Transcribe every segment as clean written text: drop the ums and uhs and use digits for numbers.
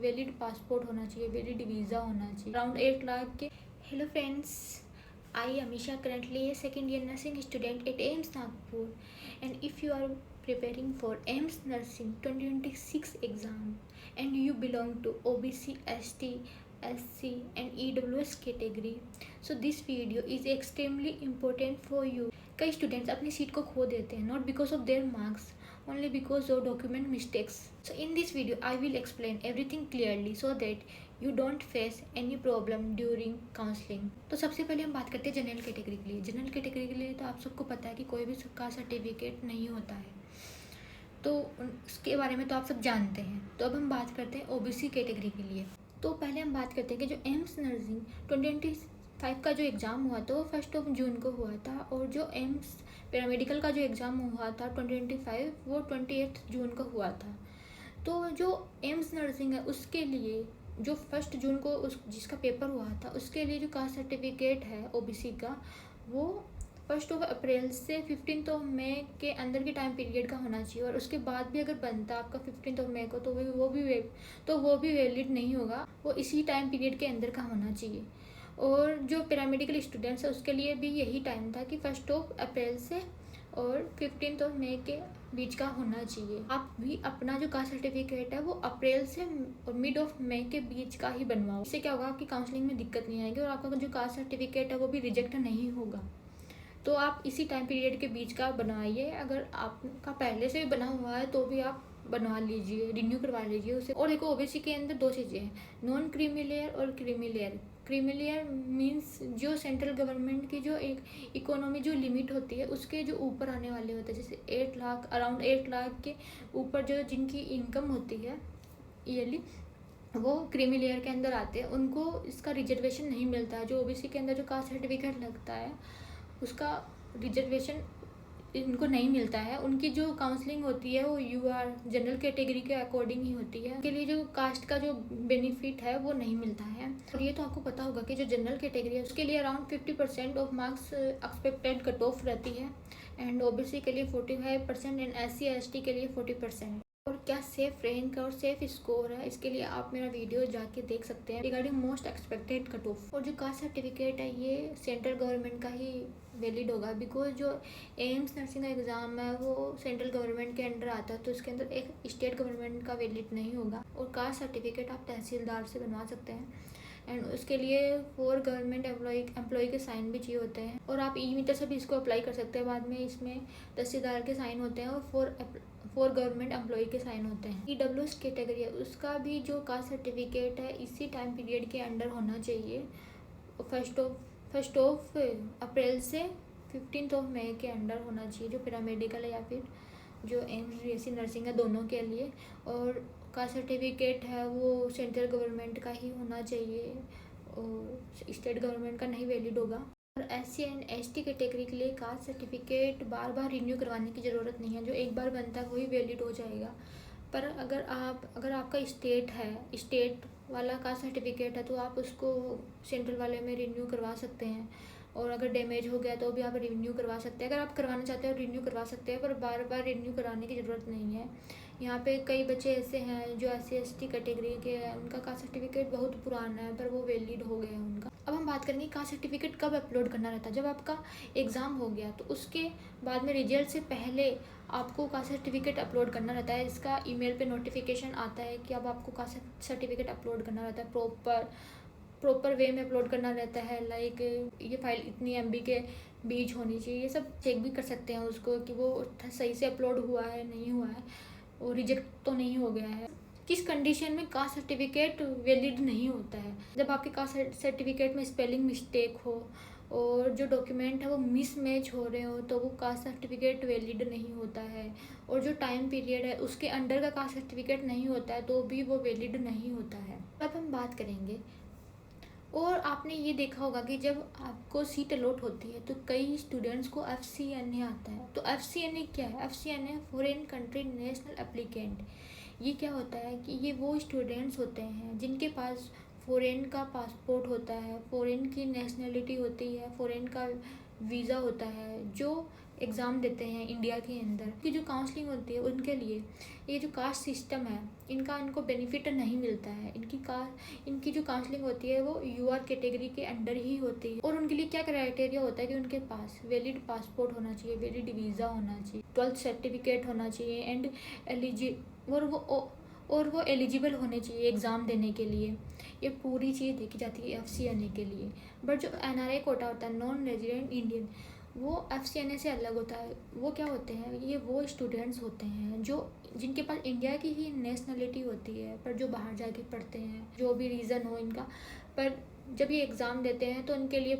Valid passport होना चाहिए, valid visa होना चाहिए, अराउंड 8 लाख के। Hello friends, I Amisha, currently a second year nursing student at AIMS Nagpur, and if you are preparing for AIMS Nursing 2026 exam and you belong to OBC, ST, SC and EWS category, so this video is extremely important for you. कई students अपनी seat को खो देते हैं, not because of their marks, only because of document mistakes. So in this video I will explain everything clearly so that you don't face any problem during counseling. तो सबसे पहले हम बात करते हैं जनरल कैटेगरी के लिए। जनरल कैटेगरी के लिए तो आप सबको पता है कि कोई भी कास्ट सर्टिफिकेट नहीं होता है, तो उसके बारे में तो आप सब जानते हैं। तो अब हम बात करते हैं ओबीसी कैटेगरी के लिए। तो पहले हम बात करते हैं कि जो एम्स नर्सिंग 2025 का जो एग्ज़ाम हुआ था वो 1 जून को हुआ था, और जो एम्स पैरामेडिकल का जो एग्ज़ाम हुआ था 2025 वो 28 जून को हुआ था। तो जो एम्स नर्सिंग है उसके लिए जो 1 जून को जिसका पेपर हुआ था उसके लिए जो कास्ट सर्टिफिकेट है ओबीसी का वो 1 अप्रैल से 15 मई के अंदर के टाइम पीरियड का होना चाहिए, और उसके बाद भी अगर बनता आपका 15 मई को तो वो भी वैलिड नहीं होगा, वो इसी टाइम पीरियड के अंदर का होना चाहिए। और जो पैरामेडिकल स्टूडेंट्स है उसके लिए भी यही टाइम था कि 1 अप्रैल से और 15 मई के बीच का होना चाहिए। आप भी अपना जो कास्ट सर्टिफिकेट है वो अप्रैल से और मिड ऑफ मई के बीच का ही बनवाओ। इससे क्या होगा, आपकी काउंसलिंग में दिक्कत नहीं आएगी और आपका जो कास्ट सर्टिफिकेट है वो भी रिजेक्ट नहीं होगा। तो आप इसी टाइम पीरियड के बीच का बनवाइए। अगर आपका पहले से भी बना हुआ है तो भी आप बनवा लीजिए, रिन्यू करवा लीजिए उसे। और देखो ओबीसी के अंदर 2 चीज़ें हैं, नॉन क्रीमी लेयर और creamy layer. Creamy layer means जो सेंट्रल गवर्नमेंट की जो एक इकोनॉमी जो लिमिट होती है उसके जो ऊपर आने वाले होते हैं, जैसे 8 लाख, अराउंड 8 लाख के ऊपर जो जिनकी इनकम होती है ईयरली, वो क्रीमी लेयर के अंदर आते हैं, उनको इसका रिजर्वेशन नहीं मिलता है। जो ओबीसी के अंदर जो कास्ट सर्टिफिकेट लगता है उसका रिजर्वेशन इनको नहीं मिलता है। उनकी जो काउंसलिंग होती है वो यूआर जनरल कैटेगरी के अकॉर्डिंग ही होती है, उनके लिए जो कास्ट का जो बेनिफिट है वो नहीं मिलता है। और ये तो आपको पता होगा कि जो जनरल कैटेगरी है उसके लिए around 50% of marks expected cut off रहती है, एंड ओबीसी के लिए 45% एंड SC ST के लिए 40%। और क्या सेफ रैंक और सेफ स्कोर है इसके लिए आप मेरा वीडियो जाके देख सकते हैं regarding most expected cut off. और जो कास्ट सर्टिफिकेट है ये सेंट्रल गवर्नमेंट का ही वैलिड होगा, बिकॉज जो एम्स नर्सिंग का एग्ज़ाम है वो सेंट्रल गवर्नमेंट के अंडर आता है, तो इसके अंदर एक स्टेट गवर्नमेंट का वैलिड नहीं होगा। और कास्ट सर्टिफिकेट आप तहसीलदार से बनवा सकते हैं, एंड उसके लिए 4 गवर्नमेंट एम्प्लॉय के साइन भी चाहिए होते हैं। और आप ई मीटर से भी इसको अप्लाई कर सकते हैं, बाद में इसमें तहसीलदार के साइन होते हैं और 4 गवर्नमेंट एम्प्लॉय के साइन होते हैं। EWS कैटेगरी है उसका भी जो कास्ट सर्टिफिकेट है इसी टाइम पीरियड के अंडर होना चाहिए, 1 अप्रैल से 15 मई के अंडर होना चाहिए, जो पैरामेडिकल है या फिर जो एम्स BSc नर्सिंग है दोनों के लिए। और कास्ट सर्टिफिकेट है वो सेंट्रल गवर्नमेंट का ही होना चाहिए और स्टेट गवर्नमेंट का नहीं वैलिड होगा। और SC एंड ST कैटेगरी के लिए कास्ट सर्टिफिकेट बार बार रिन्यू करवाने की ज़रूरत नहीं है, जो एक बार बनता है वही वैलिड हो जाएगा। पर अगर आपका स्टेट वाला कास्ट सर्टिफिकेट है तो आप उसको सेंट्रल वाले में रिन्यू करवा सकते हैं, और अगर डैमेज हो गया तो भी आप रिन्यू करवा सकते हैं। अगर आप करवाना चाहते हो रिन्यू करवा सकते हैं, पर बार बार रिन्यू कराने की ज़रूरत नहीं है। यहाँ पे कई बच्चे ऐसे हैं जो SC ST कैटेगरी के हैं, उनका कास्ट सर्टिफिकेट बहुत पुराना है पर वो वैलिड हो गया है उनका। अब हम बात करेंगे कास्ट सर्टिफिकेट कब अपलोड करना रहता है। जब आपका एग्ज़ाम हो गया तो उसके बाद में रिजल्ट से पहले आपको कास्ट सर्टिफिकेट अपलोड करना रहता है। इसका ईमेल पे नोटिफिकेशन आता है कि अब आपको कास्ट सर्टिफिकेट अपलोड करना रहता है, प्रॉपर वे में अपलोड करना रहता है। लाइक ये फाइल इतनी MB के बीच होनी चाहिए, ये सब चेक भी कर सकते हैं उसको कि वो सही से अपलोड हुआ है नहीं हुआ है और रिजेक्ट तो नहीं हो गया है। किस कंडीशन में कास्ट सर्टिफिकेट वैलिड नहीं होता है, जब आपके कास्ट सर्टिफिकेट में स्पेलिंग मिस्टेक हो और जो डॉक्यूमेंट है वो मिसमैच हो रहे हो तो वो कास्ट सर्टिफिकेट वैलिड नहीं होता है। और जो टाइम पीरियड है उसके अंडर का कास्ट सर्टिफिकेट नहीं होता है तो भी वो वैलिड नहीं होता है। अब हम बात करेंगे, और आपने ये देखा होगा कि जब आपको सीट अलॉट होती है तो कई स्टूडेंट्स को FCNA आता है। तो FCNA क्या है? FCNA foreign country national applicant. ये क्या होता है कि ये वो स्टूडेंट्स होते हैं जिनके पास फॉरेन का पासपोर्ट होता है, फॉरेन की नेशनलिटी होती है, फॉरेन का वीज़ा होता है, जो एग्ज़ाम देते हैं इंडिया के अंदर की जो काउंसलिंग होती है उनके लिए ये जो कास्ट सिस्टम है इनको बेनिफिट नहीं मिलता है। इनकी जो काउंसलिंग होती है वो यूआर कैटेगरी के अंडर ही होती है। और उनके लिए क्या क्राइटेरिया होता है कि उनके पास वैलिड पासपोर्ट होना चाहिए, वैलिड वीज़ा होना चाहिए, 12th सर्टिफिकेट होना चाहिए एंड वो एलिजिबल होने चाहिए एग्ज़ाम देने के लिए। ये पूरी चीज़ देखी जाती है FCNA के लिए। बट जो NRI कोटा होता है, नॉन रेजिडेंट इंडियन, वो FCNA से अलग होता है। वो क्या होते हैं, ये वो स्टूडेंट्स होते हैं जिनके पास इंडिया की ही नेशनलिटी होती है पर जो बाहर जाके पढ़ते हैं, जो भी रीज़न हो इनका, पर जब ये एग्ज़ाम देते हैं तो इनके लिए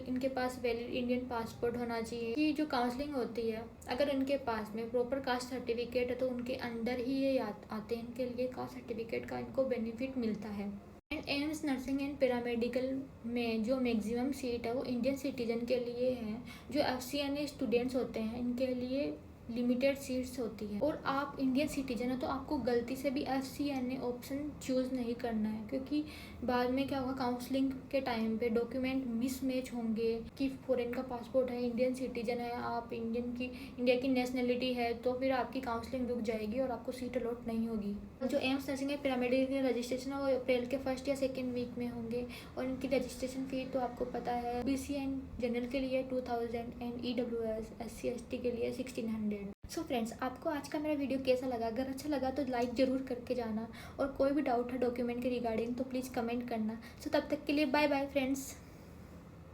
इनके पास वैलिड इंडियन पासपोर्ट होना चाहिए। कि जो काउंसलिंग होती है अगर इनके पास में प्रॉपर कास्ट सर्टिफिकेट है तो उनके अंदर ही ये आते हैं। इनके लिए कास्ट सर्टिफिकेट का इनको बेनिफिट मिलता है। And AIIMS nursing and paramedical में जो मैक्सिमम सीट है वो इंडियन सिटीजन के लिए है। जो FCNA स्टूडेंट्स होते हैं इनके लिए लिमिटेड सीट्स होती है। और आप इंडियन सिटीजन है तो आपको गलती से भी FCNA ऑप्शन चूज़ नहीं करना है, क्योंकि बाद में क्या होगा, काउंसलिंग के टाइम पे डॉक्यूमेंट मिसमैच होंगे कि फॉरेन का पासपोर्ट है, इंडियन सिटीजन है, आप इंडिया की नेशनलिटी है, तो फिर आपकी काउंसलिंग रुक जाएगी और आपको सीट अलॉट नहीं होगी। जो एम्स नर्सिंग है पैरामेडिकल के रजिस्ट्रेशन है वो अप्रैल के 1st या 2nd वीक में होंगे। और इनकी रजिस्ट्रेशन फ़ी तो आपको पता है, BC एंड जनरल के लिए 2000 एंड EWS SC ST के लिए 1600। सो फ्रेंड्स, आपको आज का मेरा वीडियो कैसा लगा? अगर अच्छा लगा तो लाइक ज़रूर करके जाना, और कोई भी डाउट है डॉक्यूमेंट के रिगार्डिंग तो प्लीज़ कमेंट करना। सो तब तक के लिए बाय बाय फ्रेंड्स।